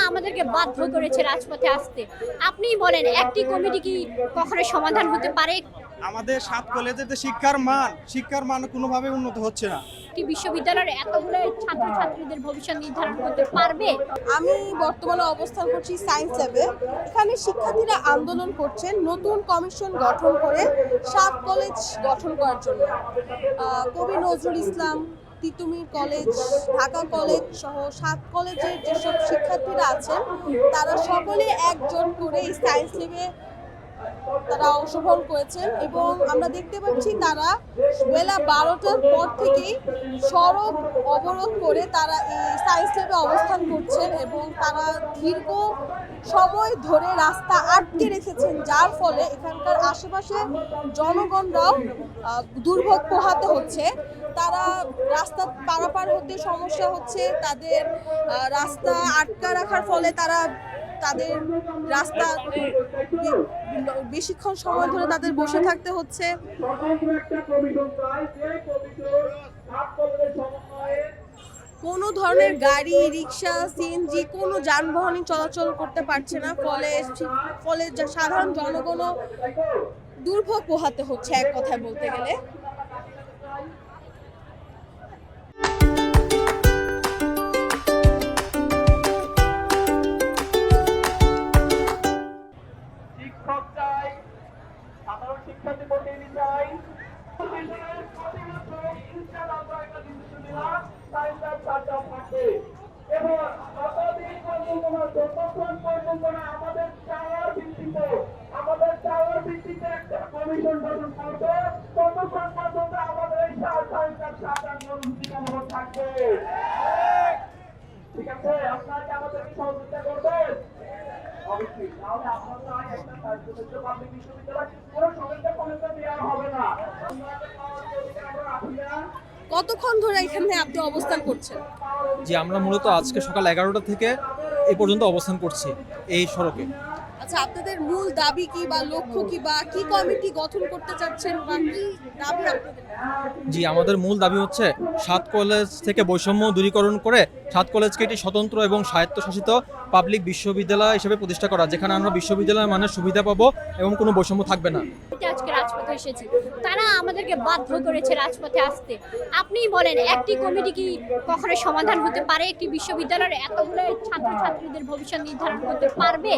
আমাদেরকে বাধ্য করেছে রাজপথে আসতে। আপনিই বলেন একটি কমিটি কি কখনো সমাধান হতে পারে? আমাদের ৭ কলেজের যে শিক্ষার মান কোনোভাবে উন্নত হচ্ছে না। একটি বিশ্ববিদ্যালয়ের এতগুলো ছাত্রছাত্রীদের ভবিষ্যৎ নির্ধারণ করতে পারবে? আমি বর্তমানে অবস্থান করছি সায়েন্স ল্যাবে। এখানে শিক্ষার্থীরা আন্দোলন করছেন নতুন কমিশন গঠন করে ৭ কলেজ গঠন করার জন্য। কবি নজরুল ইসলাম, তিতুমির কলেজ, ঢাকা কলেজ সহ ৭ কলেজের যেসব শিক্ষার্থীরা আছেন তারা সকলে একজোট করে এই সায়েন্স ল্যাবে তারা অংশগ্রহণ করেছেন এবং আমরা দেখতে পাচ্ছি তারা বেলা ১২টার পর থেকেই সড়ক অবরোধ করে তারা এই সায়েন্স ল্যাবে অবস্থান করছেন এবং তারা দীর্ঘ সময় ধরে রাস্তা আটকে রেখেছেন, যার ফলে এখানকার আশেপাশে জনগণরাও দুর্ভোগ পোহাতে হচ্ছে। তারা রাস্তা পারাপার হতে সমস্যা হচ্ছে, তাদের রাস্তা আটকা রাখার ফলে তাদের রাস্তা বেশিক্ষণ সময় ধরে তাদের বসে থাকতে হচ্ছে। কোনো ধরনের গাড়ি, রিক্সা, সিএনজি কোনো যানবাহনই চলাচল করতে পারছে না, ফলে সাধারণ জনগণও দুর্ভোগ পোহাতে হচ্ছে এক কথায় বলতে গেলে। শিক্ষক চাই, সাধারণ শিক্ষার্থী প্রতিনিধি চাই। এবং যতদিন পর্যন্ত না, যতক্ষণ পর্যন্ত না আমাদের চাওয়ার ভিত্তিতে একটা কমিশন গঠন করবে, ততক্ষণ পর্যন্ত আমাদের এই থাকবে। ঠিক আছে, আপনারা কি আমাদেরকে সহযোগিতা করবেন? অবশ্যই। তাহলে আমরা চাই একটা পাবলিক বিশ্ববিদ্যালয় কোনো সরকারি কলেজে দেওয়া হবে না। কতক্ষণ ধরে এখানে আপনি অবস্থান করছেন? জি, আমরা মূলত আজকে সকাল ১১টা থেকে এই পর্যন্ত অবস্থান করছি এই সড়কে। আচ্ছা, আপনাদের মূল দাবি কি বা লক্ষ্য কি বা কি কমিটি গঠন করতে চাচ্ছেন বা কি দাবি আপনাদের? জি, আমাদের মূল দাবি হচ্ছে ৭ কলেজ থেকে বৈষম্য দূরীকরণ করে ৭ কলেজকে একটি স্বতন্ত্র এবং স্বায়ত্তশাসিত পাবলিক বিশ্ববিদ্যালয় হিসেবে প্রতিষ্ঠা করা, যেখানে আমরা বিশ্ববিদ্যালয়ের মানের সুবিধা পাবো এবং কোনো বৈষম্য থাকবে না। আজকে রাজপথে এসেছি, তারা আমাদেরকে বাধ্য করেছে রাজপথে আসতে। আপনিই বলেন একটি কমিটি কি কখনো সমাধান হতে পারে? একটি বিশ্ববিদ্যালয়ের এতগুলো ছাত্রছাত্রীদের ভবিষ্যৎ নির্ধারণ করতে পারবে?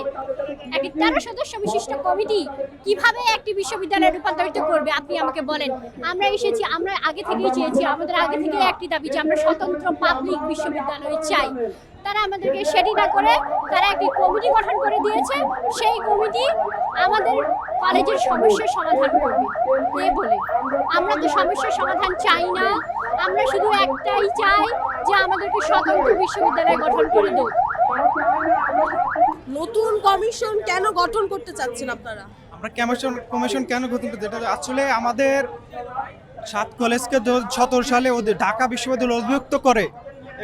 একটি ১৩ সদস্য বিশিষ্ট কমিটি কিভাবে একটি বিশ্ববিদ্যালয়ে রূপান্তরিত করবে? আপনি আমাকে বলেন। আমরা এসেছি, আমরা আগে থেকেই চেয়েছি, আমাদের আগে থেকেই একটি দাবি যে আমরা স্বতন্ত্র পাবলিক বিশ্ববিদ্যালয় চাই। তারা আমাদেরকে সেটি না করে তারা একটি কমিটি গঠন করে দিয়েছে, সেই কমিটি আমাদের কলেজের সমস্যার সমাধান করবে এ বলে। আমরা তো সমস্যার সমাধান চাই না, আমরা শুধু একটাই চাই যে আমাদেরকে স্বতন্ত্র বিশ্ববিদ্যালয় গঠন করে দেব। নতুন কমিশন কেন গঠন করতে চাচ্ছেন আপনারা? আমরা কমিশন কেন গঠন করতে, এটা আসলে আমাদের ৭ কলেজকে ২০১৭ সালে ওদের ঢাকা বিশ্ববিদ্যালয় অধিভুক্ত করে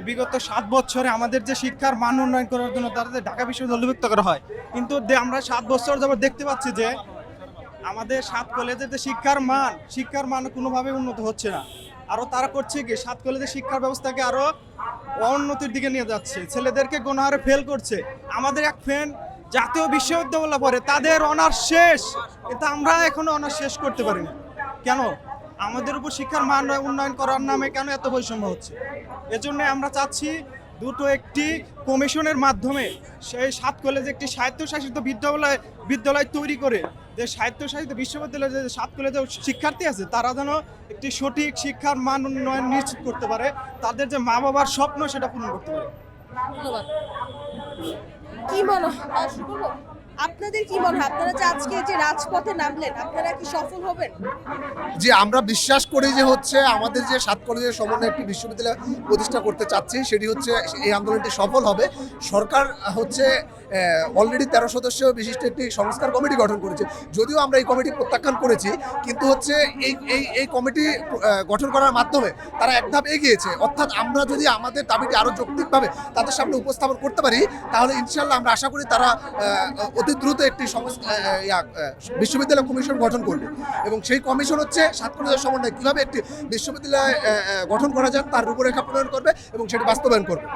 বিগত ৭ বছরে আমাদের যে শিক্ষার মান উন্নয়ন করার জন্য তাদের ঢাকা বিশ্ববিদ্যালয় অধিভুক্ত করা হয়। কিন্তু আমরা ৭ বছর যাবত দেখতে পাচ্ছি যে আমাদের ৭ কলেজের যে শিক্ষার মান কোনোভাবে উন্নত হচ্ছে না। আরও তারা করছে কি, 7 কলেজের শিক্ষার ব্যবস্থাকে আরও অউন্নতির দিকে নিয়ে যাচ্ছে, ছেলেদেরকে গণহারে ফেল করছে। আমাদের এক ফ্রেন্ড জাতীয় বিশ্ববিদ্যালয় পড়ে, তাদের অনার্স শেষ, কিন্তু আমরা এখনো অনার্স শেষ করতে পারিনি। কেন? আমাদের উপর শিক্ষার মান উন্নয়ন করার নামে কেন এত বৈষম্য হচ্ছে? এজন্য আমরা চাচ্ছি একটি কমিশনের মাধ্যমে সেই 7 কলেজে একটি স্বায়ত্তশাসিত বিদ্যালয় তৈরি করে, যে স্বায়ত্তশাসিত বিশ্ববিদ্যালয়ে যে 7 কলেজে শিক্ষার্থী আছে তারা যেন একটি সঠিক শিক্ষার মান উন্নয়ন নিশ্চিত করতে পারে, তাদের যে মা বাবার স্বপ্ন সেটা পূরণ করতে পারে। ধন্যবাদ। কি মনে হয়, আপনাদের কি মনে হয়, আপনারা যে আজকে যে রাজপথে নামলেন আপনারা কি সফল হবেন? যে আমরা বিশ্বাস করি যে হচ্ছে আমাদের যে 7 কলেজের সমন্বয়ে একটি বিশ্ববিদ্যালয় প্রতিষ্ঠা করতে চাচ্ছি, সেটি হচ্ছে এই আন্দোলনটি সফল হবে। সরকার হচ্ছে অলরেডি 13 সদস্য বিশিষ্ট একটি সংস্কার কমিটি গঠন করেছে। যদিও আমরা এই কমিটি প্রত্যাখ্যান করেছি, কিন্তু হচ্ছে এই কমিটি গঠন করার মাধ্যমে তারা এক ধাপ এগিয়েছে। অর্থাৎ আমরা যদি আমাদের দাবিটি আরও যৌক্তিকভাবে তাদের সামনে উপস্থাপন করতে পারি, তাহলে ইনশাল্লাহ আমরা আশা করি তারা অতি দ্রুত একটি বিশ্ববিদ্যালয় কমিশন গঠন করবে এবং সেই কমিশন হচ্ছে 7 কলেজের সমন্বয়ে কীভাবে একটি বিশ্ববিদ্যালয় গঠন করা যায় তার রূপরেখা প্রণয়ন করবে এবং সেটি বাস্তবায়ন করবে।